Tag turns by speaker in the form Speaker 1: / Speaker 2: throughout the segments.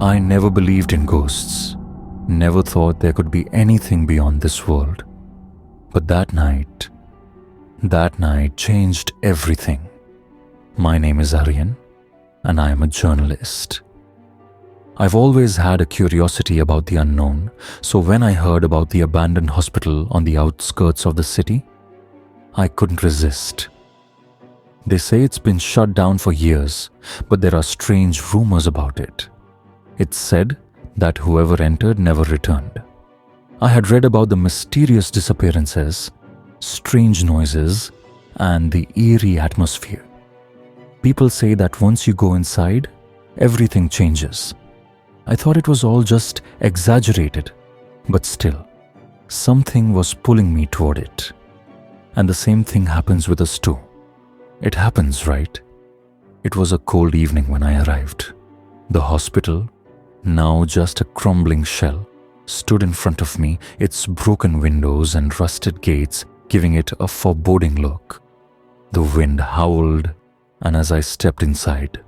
Speaker 1: I never believed in ghosts, never thought there could be anything beyond this world. But that night changed everything. My name is Aryan, and I am a journalist. I've always had a curiosity about the unknown, so when I heard about the abandoned hospital on the outskirts of the city, I couldn't resist. They say it's been shut down for years, but there are strange rumors about it. It's said that whoever entered never returned. I had read about the mysterious disappearances, strange noises, and the eerie atmosphere. People say that once you go inside, everything changes. I thought it was all just exaggerated, but still, something was pulling me toward it. And the same thing happens with us too. It happens, right? It was a cold evening when I arrived. The hospital, now just a crumbling shell, stood in front of me, its broken windows and rusted gates giving it a foreboding look. The wind howled, and as I stepped inside,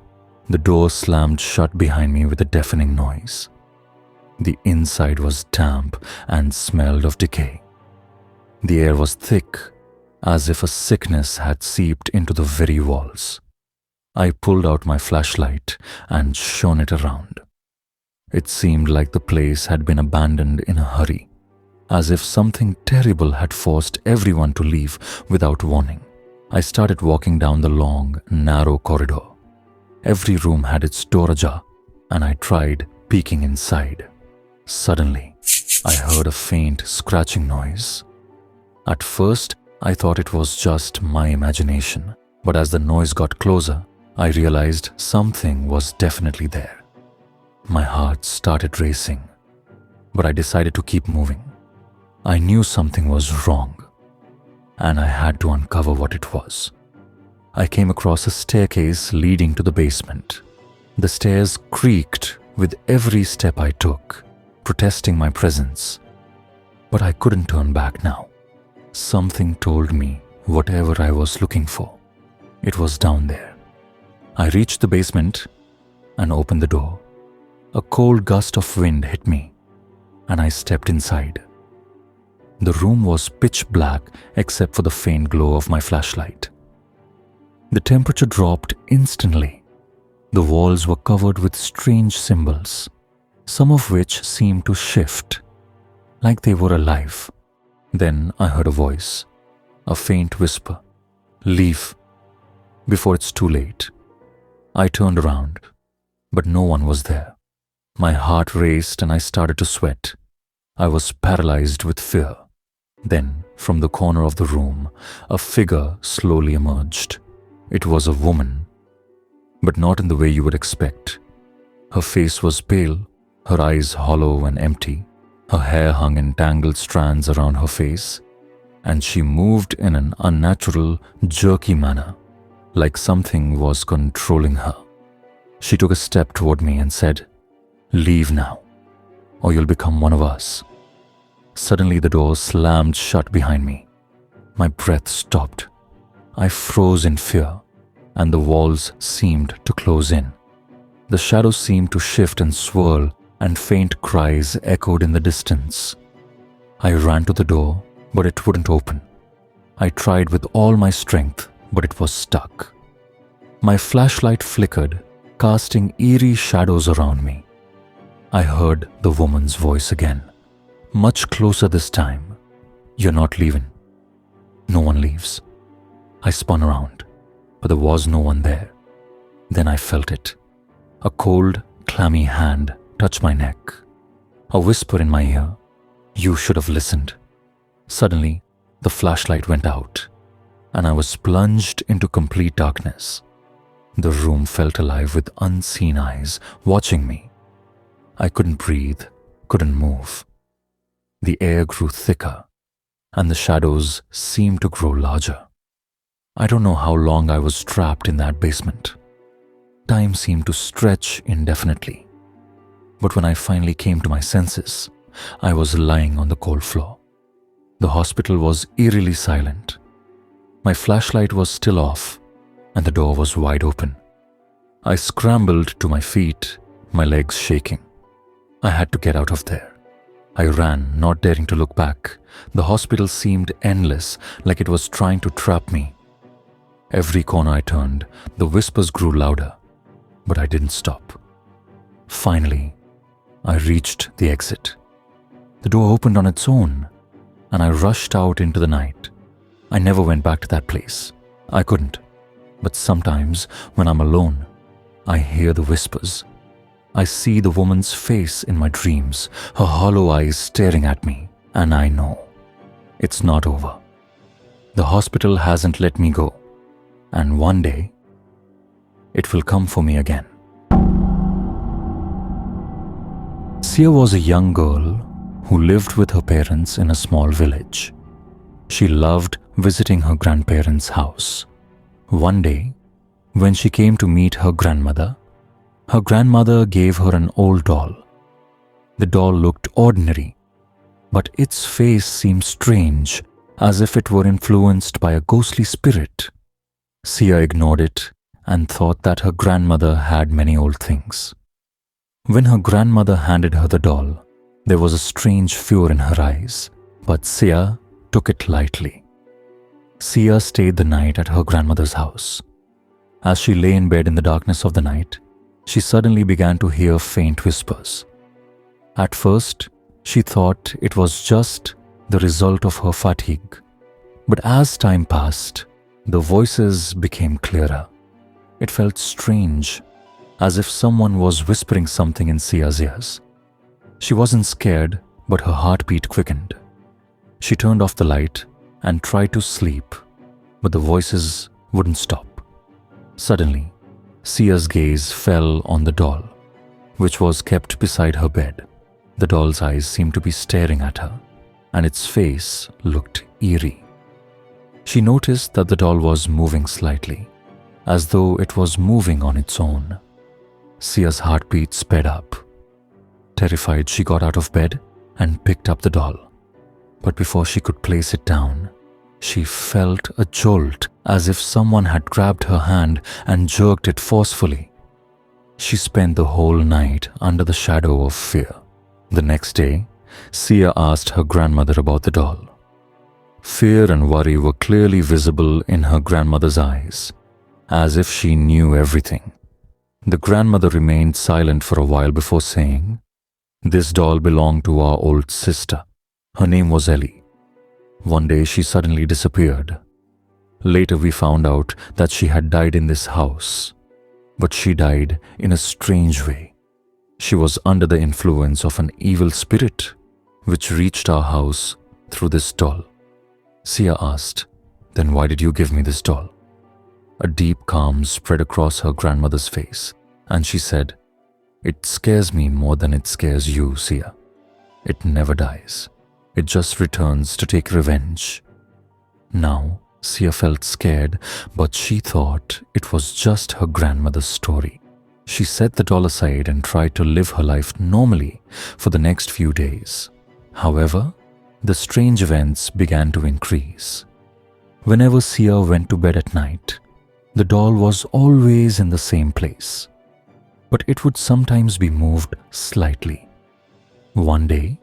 Speaker 1: the door slammed shut behind me with a deafening noise. The inside was damp and smelled of decay. The air was thick, as if a sickness had seeped into the very walls. I pulled out my flashlight and shone it around. It seemed like the place had been abandoned in a hurry, as if something terrible had forced everyone to leave without warning. I started walking down the long, narrow corridor. Every room had its door ajar, and I tried peeking inside. Suddenly, I heard a faint scratching noise. At first, I thought it was just my imagination, but as the noise got closer, I realized something was definitely there. My heart started racing, but I decided to keep moving. I knew something was wrong, and I had to uncover what it was. I came across a staircase leading to the basement. The stairs creaked with every step I took, protesting my presence. But I couldn't turn back now. Something told me whatever I was looking for, it was down there. I reached the basement and opened the door. A cold gust of wind hit me, and I stepped inside. The room was pitch black except for the faint glow of my flashlight. The temperature dropped instantly. The walls were covered with strange symbols, some of which seemed to shift, like they were alive. Then I heard a voice, a faint whisper, "Leave, before it's too late." I turned around, but no one was there. My heart raced and I started to sweat. I was paralyzed with fear. Then, from the corner of the room, a figure slowly emerged. It was a woman, but not in the way you would expect. Her face was pale, her eyes hollow and empty. Her hair hung in tangled strands around her face, and she moved in an unnatural, jerky manner, like something was controlling her. She took a step toward me and said, "Leave now, or you'll become one of us." Suddenly the door slammed shut behind me. My breath stopped. I froze in fear, and the walls seemed to close in. The shadows seemed to shift and swirl, and faint cries echoed in the distance. I ran to the door, but it wouldn't open. I tried with all my strength, but it was stuck. My flashlight flickered, casting eerie shadows around me. I heard the woman's voice again, much closer this time. "You're not leaving." No one leaves. I spun around, but there was no one there. Then I felt it. A cold, clammy hand touched my neck. A whisper in my ear, "You should have listened." Suddenly, the flashlight went out, and I was plunged into complete darkness. The room felt alive with unseen eyes watching me. I couldn't breathe, couldn't move. The air grew thicker, and the shadows seemed to grow larger. I don't know how long I was trapped in that basement. Time seemed to stretch indefinitely. But when I finally came to my senses, I was lying on the cold floor. The hospital was eerily silent. My flashlight was still off, and the door was wide open. I scrambled to my feet, my legs shaking. I had to get out of there. I ran, not daring to look back. The hospital seemed endless, like it was trying to trap me. Every corner I turned, the whispers grew louder, but I didn't stop. Finally, I reached the exit. The door opened on its own, and I rushed out into the night. I never went back to that place. I couldn't. But sometimes, when I'm alone, I hear the whispers. I see the woman's face in my dreams, her hollow eyes staring at me, and I know it's not over. The hospital hasn't let me go, and one day, it will come for me again. Sia was a young girl who lived with her parents in a small village. She loved visiting her grandparents' house. One day, when she came to meet her grandmother gave her an old doll. The doll looked ordinary, but its face seemed strange, as if it were influenced by a ghostly spirit. Sia ignored it and thought that her grandmother had many old things. When her grandmother handed her the doll, there was a strange fear in her eyes, but Sia took it lightly. Sia stayed the night at her grandmother's house. As she lay in bed in the darkness of the night, she suddenly began to hear faint whispers. At first, she thought it was just the result of her fatigue. But as time passed, the voices became clearer. It felt strange, as if someone was whispering something in Sia's ears. She wasn't scared, but her heartbeat quickened. She turned off the light and tried to sleep, but the voices wouldn't stop. Suddenly, Sia's gaze fell on the doll, which was kept beside her bed. The doll's eyes seemed to be staring at her, and its face looked eerie. She noticed that the doll was moving slightly, as though it was moving on its own. Sia's heartbeat sped up. Terrified, she got out of bed and picked up the doll. But before she could place it down, she felt a jolt, as if someone had grabbed her hand and jerked it forcefully. She spent the whole night under the shadow of fear. The next day, Sia asked her grandmother about the doll. Fear and worry were clearly visible in her grandmother's eyes, as if she knew everything. The grandmother remained silent for a while before saying, "This doll belonged to our old sister. Her name was Ellie. One day she suddenly disappeared. Later we found out that she had died in this house, but she died in a strange way. She was under the influence of an evil spirit, which reached our house through this doll." Sia asked, "Then why did you give me this doll?" A deep calm spread across her grandmother's face, and she said, "It scares me more than it scares you, Sia. It never dies. It just returns to take revenge." Now, Sia felt scared, but she thought it was just her grandmother's story. She set the doll aside and tried to live her life normally for the next few days. However, the strange events began to increase. Whenever Sia went to bed at night, the doll was always in the same place, but it would sometimes be moved slightly. One day,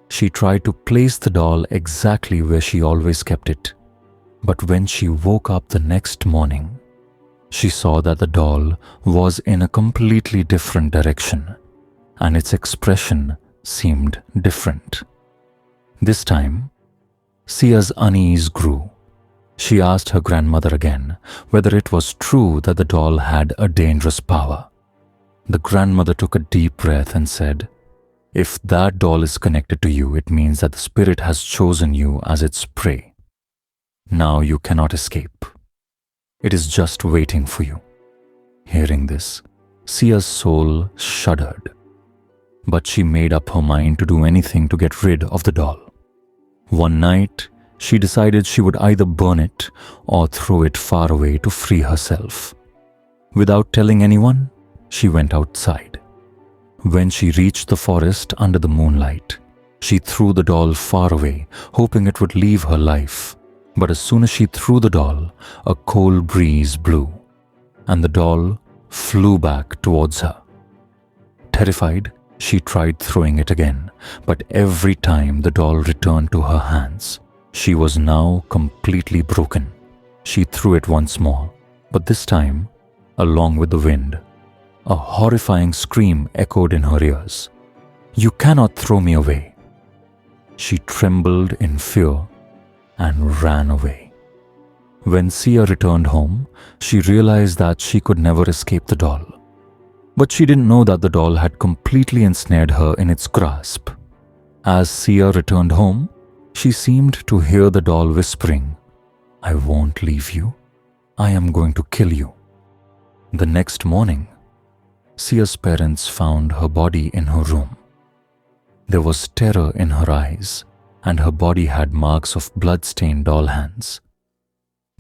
Speaker 1: she tried to place the doll exactly where she always kept it, but when she woke up the next morning, she saw that the doll was in a completely different direction, and its expression seemed different. This time, Sia's unease grew. She asked her grandmother again whether it was true that the doll had a dangerous power. The grandmother took a deep breath and said, "If that doll is connected to you, it means that the spirit has chosen you as its prey. Now you cannot escape. It is just waiting for you." Hearing this, Sia's soul shuddered, but she made up her mind to do anything to get rid of the doll. One night, she decided she would either burn it or throw it far away to free herself. Without telling anyone, she went outside. When she reached the forest under the moonlight, she threw the doll far away, hoping it would leave her life. But as soon as she threw the doll, a cold breeze blew, and the doll flew back towards her. Terrified, she tried throwing it again, but every time the doll returned to her hands. She was now completely broken. She threw it once more, but this time, along with the wind, a horrifying scream echoed in her ears. "You cannot throw me away." She trembled in fear and ran away. When Sia returned home, she realized that she could never escape the doll. But she didn't know that the doll had completely ensnared her in its grasp. As Sia returned home, she seemed to hear the doll whispering, "I won't leave you. I am going to kill you." The next morning, Sia's parents found her body in her room. There was terror in her eyes, and her body had marks of blood-stained doll hands.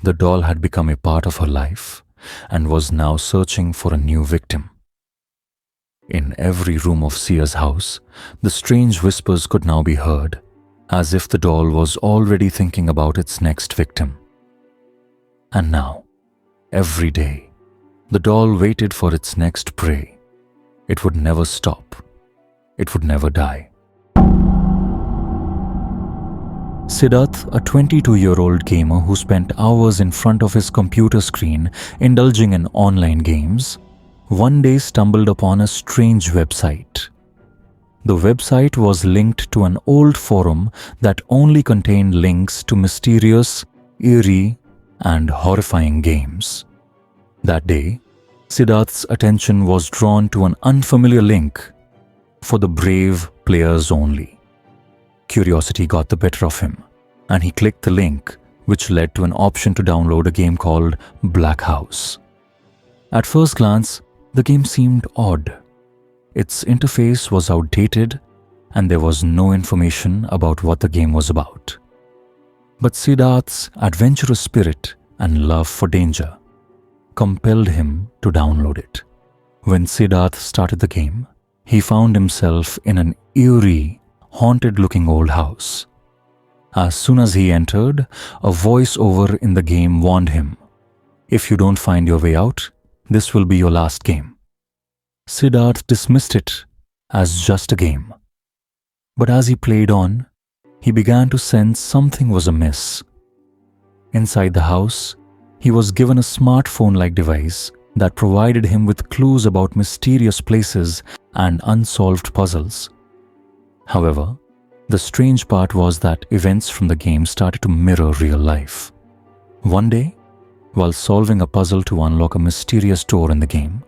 Speaker 1: The doll had become a part of her life and was now searching for a new victim. In every room of Sia's house, the strange whispers could now be heard, as if the doll was already thinking about its next victim. And now, every day, the doll waited for its next prey. It would never stop. It would never die. Siddharth, a 22-year-old gamer who spent hours in front of his computer screen indulging in online games, one day stumbled upon a strange website. The website was linked to an old forum that only contained links to mysterious, eerie, and horrifying games. That day, Siddharth's attention was drawn to an unfamiliar link, "For the brave players only." Curiosity got the better of him, and he clicked the link, which led to an option to download a game called Black House. At first glance, the game seemed odd. Its interface was outdated, and there was no information about what the game was about. But Siddharth's adventurous spirit and love for danger compelled him to download it. When Siddharth started the game, he found himself in an eerie, haunted-looking old house. As soon as he entered, a voice-over in the game warned him, "If you don't find your way out, this will be your last game." Siddharth dismissed it as just a game. But as he played on, he began to sense something was amiss. Inside the house, he was given a smartphone-like device that provided him with clues about mysterious places and unsolved puzzles. However, the strange part was that events from the game started to mirror real life. One day, while solving a puzzle to unlock a mysterious door in the game,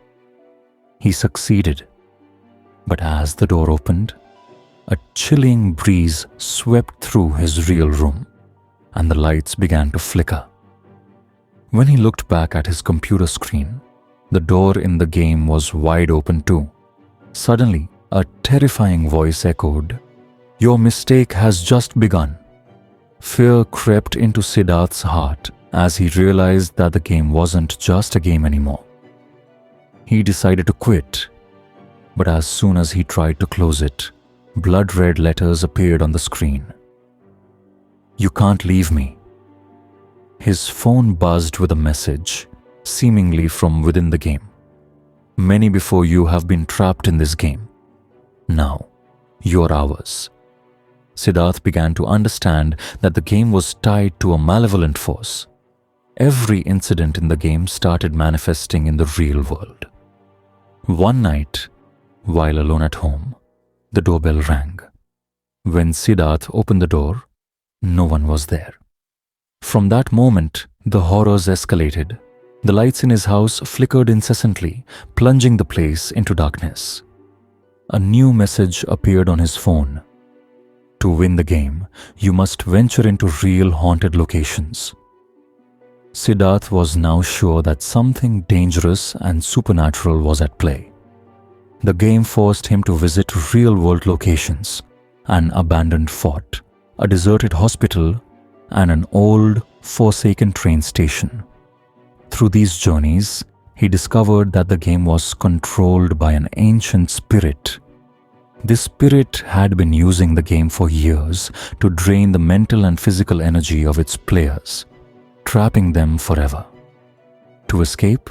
Speaker 1: he succeeded. But as the door opened, a chilling breeze swept through his real room, and the lights began to flicker. When he looked back at his computer screen, the door in the game was wide open too. Suddenly, a terrifying voice echoed, "Your mistake has just begun." Fear crept into Siddharth's heart as he realized that the game wasn't just a game anymore. He decided to quit, but as soon as he tried to close it, blood-red letters appeared on the screen. "You can't leave me." His phone buzzed with a message, seemingly from within the game. "Many before you have been trapped in this game. Now, you're ours." Siddharth began to understand that the game was tied to a malevolent force. Every incident in the game started manifesting in the real world. One night, while alone at home, the doorbell rang. When Siddharth opened the door, no one was there. From that moment, the horrors escalated. The lights in his house flickered incessantly, plunging the place into darkness. A new message appeared on his phone. "To win the game, you must venture into real haunted locations." Siddharth was now sure that something dangerous and supernatural was at play. The game forced him to visit real-world locations, an abandoned fort, a deserted hospital, and an old, forsaken train station. Through these journeys, he discovered that the game was controlled by an ancient spirit. This spirit had been using the game for years to drain the mental and physical energy of its players, trapping them forever. To escape,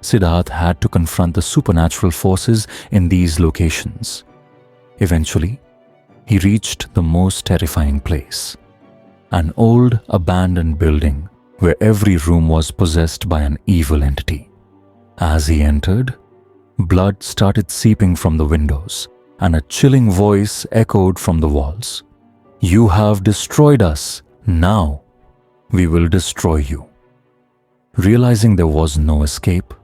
Speaker 1: Siddharth had to confront the supernatural forces in these locations. Eventually, he reached the most terrifying place, an old abandoned building where every room was possessed by an evil entity. As he entered, blood started seeping from the windows, and a chilling voice echoed from the walls. "You have destroyed us. Now we will destroy you." Realizing there was no escape,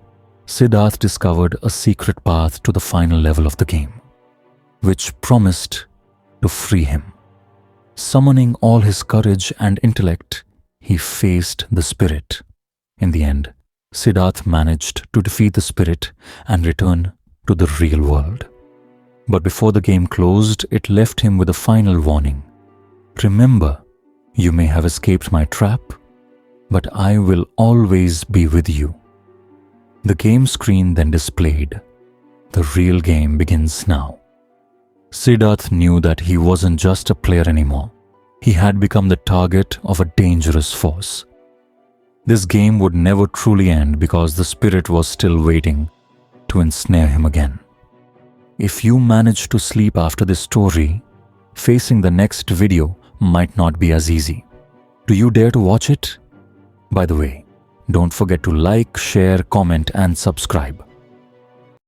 Speaker 1: Siddharth discovered a secret path to the final level of the game, which promised to free him. Summoning all his courage and intellect, he faced the spirit. In the end, Siddharth managed to defeat the spirit and return to the real world. But before the game closed, it left him with a final warning. "Remember, you may have escaped my trap, but I will always be with you." The game screen then displayed, "The real game begins now." Siddharth knew that he wasn't just a player anymore. He had become the target of a dangerous force. This game would never truly end because the spirit was still waiting to ensnare him again. If you manage to sleep after this story, facing the next video might not be as easy. Do you dare to watch it? By the way, don't forget to like, share, comment, and subscribe.